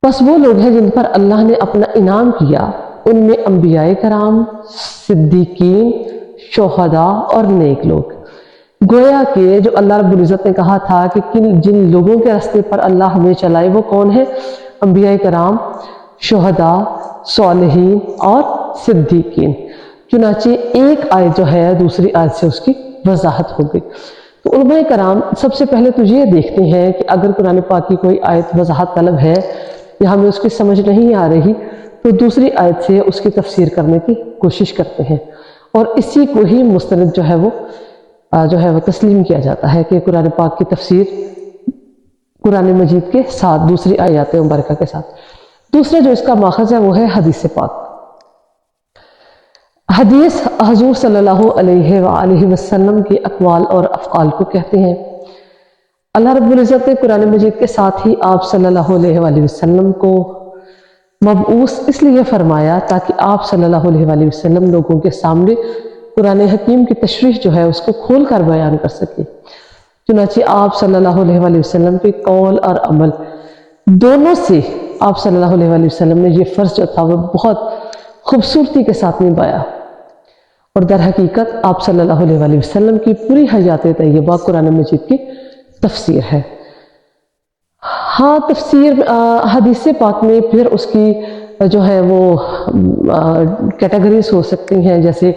بس وہ لوگ ہیں جن پر اللہ نے اپنا انعام کیا، ان میں انبیاء کرام، صدیقین، شہداء اور نیک لوگ۔ گویا کہ جو اللہ رب العزت نے کہا تھا کہ جن لوگوں کے راستے پر اللہ ہمیں چلائے وہ کون ہیں؟ انبیاء کرام، شہداء، صالحین اور صدیقین۔ چنانچہ ایک آیت جو ہے دوسری آیت سے اس کی وضاحت ہو گئی۔ تو علماء کرام سب سے پہلے تو یہ دیکھتے ہیں کہ اگر قرآن پاک کی کوئی آیت وضاحت طلب ہے یا ہمیں اس کی سمجھ نہیں آ رہی تو دوسری آیت سے اس کی تفسیر کرنے کی کوشش کرتے ہیں، اور اسی کو ہی مستند جو ہے وہ تسلیم کیا جاتا ہے کہ قرآن پاک کی تفسیر قرآن مجید کے ساتھ دوسری آیات مبارکہ کے ساتھ۔ دوسرا جو اس کا ماخذ ہے وہ ہے حدیث پاک۔ حدیث حضور صلی اللہ علیہ وآلہ وسلم کے اقوال اور افعال کو کہتے ہیں۔ اللہ رب العزت نے قرآن مجید کے ساتھ ہی آپ صلی اللہ علیہ وآلہ وسلم کو مبعوث اس لیے فرمایا تاکہ آپ صلی اللہ علیہ وآلہ وسلم لوگوں کے سامنے قرآن حکیم کی تشریح جو ہے اس کو کھول کر بیان کر سکے۔ چنانچہ آپ صلی اللہ علیہ وآلہ وسلم کے قول اور عمل دونوں سے آپ صلی اللہ علیہ وآلہ وسلم نے یہ فرض جو تھا وہ بہت خوبصورتی کے ساتھ نبھایا، اور در حقیقت آپ صلی اللہ علیہ وآلہ وسلم کی پوری حیات طیبہ قرآن مجید کی تفسیر ہے۔ ہاں، تفسیر حدیث پاک میں پھر اس کی جو ہے وہ کیٹیگریز ہو سکتی ہیں، جیسے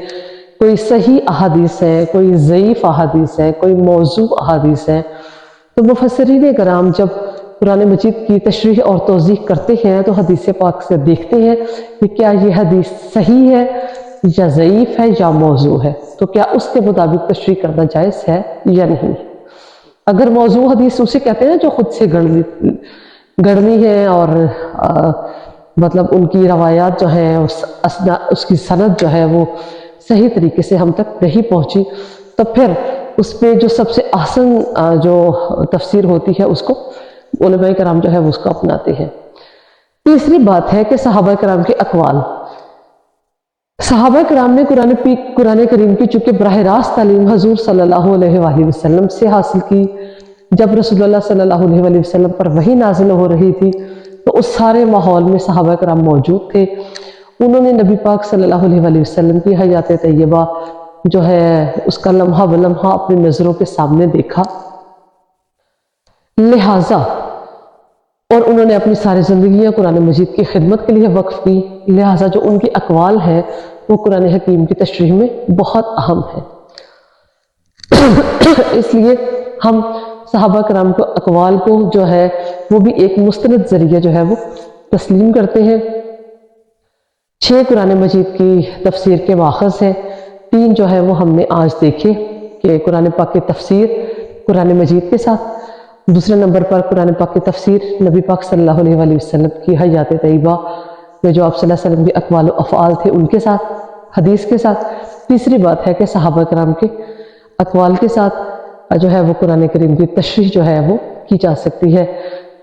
کوئی صحیح احادیث ہے، کوئی ضعیف احادیث ہے، کوئی موضوع احادیث ہے۔ تو مفسرین کرام جب قرآن مجید کی تشریح اور توضیح کرتے ہیں تو حدیث پاک سے دیکھتے ہیں کہ کیا یہ حدیث صحیح ہے یا ضعیف ہے یا موضوع ہے، تو کیا اس کے مطابق تشریح کرنا جائز ہے یا نہیں۔ اگر موضوع حدیث اسے کہتے ہیں جو خود سے گڑنی ہے اور مطلب ان کی روایات جو ہیں اس کی سند جو ہے وہ صحیح طریقے سے ہم تک نہیں پہنچی، تو پھر اس پہ جو سب سے احسن جو تفسیر ہوتی ہے اس کو علماء کرام جو ہے وہ اس کو اپناتے ہیں۔ تیسری بات ہے کہ صحابہ کرام کے اقوال۔ صحابہ کرام نے قرآن کریم کی چونکہ براہ راست تعلیم حضور صلی اللہ علیہ وآلہ وسلم سے حاصل کی، جب رسول اللہ صلی اللہ علیہ وآلہ وسلم پر وحی نازل ہو رہی تھی تو اس سارے ماحول میں صحابہ کرام موجود تھے۔ انہوں نے نبی پاک صلی اللہ علیہ وآلہ وسلم کی حیات طیبہ جو ہے اس کا لمحہ بلمحہ اپنی نظروں کے سامنے دیکھا، لہٰذا اور انہوں نے اپنی ساری زندگیاں قرآن مجید کی خدمت کے لیے وقف کی، لہٰذا جو ان کے اقوال ہیں وہ قرآن حکیم کی تشریح میں بہت اہم ہے۔ اس لیے ہم صحابہ کرام کو اقوال کو جو ہے وہ بھی ایک مستند ذریعہ جو ہے وہ تسلیم کرتے ہیں۔ 6 قرآن مجید کی تفسیر کے ماخذ ہیں، 3 جو ہے وہ ہم نے آج دیکھے کہ قرآن پاک کی تفسیر قرآن مجید کے ساتھ، دوسرے نمبر پر قرآن پاک کی تفسیر نبی پاک صلی اللہ علیہ وآلہ وسلم کی حیات طیبہ میں جو آپ صلی اللہ علیہ وسلم کے اقوال و افعال تھے ان کے ساتھ، حدیث کے ساتھ۔ تیسری بات ہے کہ صحابہ کرام کے اقوال کے ساتھ جو ہے وہ قرآن کریم کی تشریح جو ہے وہ کی جا سکتی ہے۔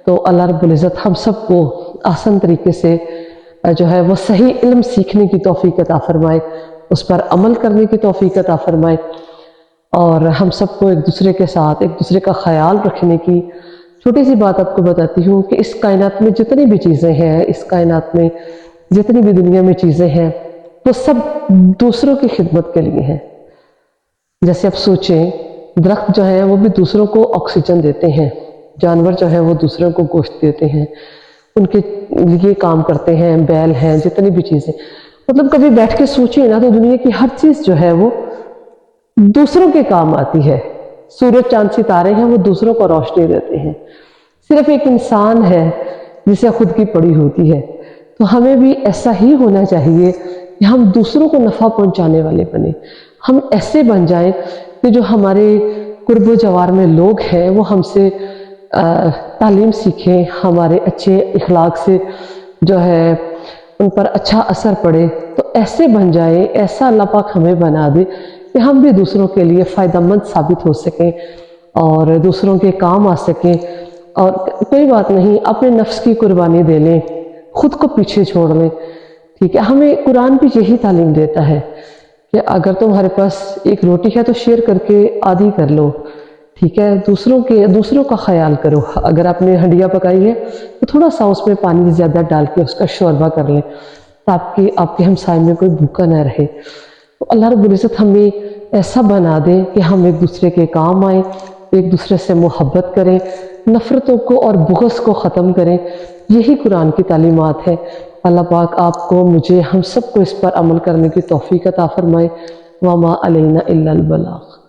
تو اللہ رب العزت ہم سب کو آسان طریقے سے جو ہے وہ صحیح علم سیکھنے کی توفیق عطا فرمائے، اس پر عمل کرنے کی توفیق عطا فرمائے، اور ہم سب کو ایک دوسرے کے ساتھ ایک دوسرے کا خیال رکھنے کی۔ چھوٹی سی بات آپ کو بتاتی ہوں کہ اس کائنات میں جتنی بھی چیزیں ہیں، اس کائنات میں جتنی بھی دنیا میں چیزیں ہیں وہ سب دوسروں کی خدمت کے لیے ہیں۔ جیسے آپ سوچیں، درخت جو ہیں وہ بھی دوسروں کو آکسیجن دیتے ہیں، جانور جو ہیں وہ دوسروں کو گوشت دیتے ہیں، ان کے لیے کام کرتے ہیں، بیل ہیں، جتنی بھی چیزیں، مطلب کبھی بیٹھ کے سوچیں نا تو دنیا کی ہر چیز جو ہے وہ دوسروں کے کام آتی ہے۔ سورج، چاند، ستارے ہیں وہ دوسروں کو روشنی دیتے ہیں، صرف ایک انسان ہے جسے خود کی پڑی ہوتی ہے۔ تو ہمیں بھی ایسا ہی ہونا چاہیے کہ ہم دوسروں کو نفع پہنچانے والے بنیں، ہم ایسے بن جائیں کہ جو ہمارے قرب و جوار میں لوگ ہیں وہ ہم سے تعلیم سیکھیں، ہمارے اچھے اخلاق سے جو ہے ان پر اچھا اثر پڑے، تو ایسے بن جائیں، ایسا اللہ پاک ہمیں بنا دے کہ ہم بھی دوسروں کے لیے فائدہ مند ثابت ہو سکیں اور دوسروں کے کام آ سکیں۔ اور کوئی بات نہیں، اپنے نفس کی قربانی دے لیں، خود کو پیچھے چھوڑ لیں، ٹھیک ہے۔ ہمیں قرآن بھی یہی تعلیم دیتا ہے کہ اگر تمہارے پاس ایک روٹی ہے تو شیئر کر کے آدھی کر لو، ٹھیک ہے، دوسروں کا خیال کرو. اگر آپ نے ہنڈیا پکائی ہے تو تھوڑا سا اس میں پانی زیادہ ڈال کے اس کا شوربہ کر لیں تاکہ آپ کے ہمسائے میں کوئی بھوکا نہ رہے. تو اللہ رب العزت ہمیں ایسا بنا دے کہ ہم ایک دوسرے کے کام آئیں، ایک دوسرے سے محبت کریں، نفرتوں کو اور بغض کو ختم کریں. یہی قرآن کی تعلیمات ہے. اللہ پاک آپ کو، مجھے، ہم سب کو اس پر عمل کرنے کی توفیق عطا فرمائے. وما علینا الا البلاغ.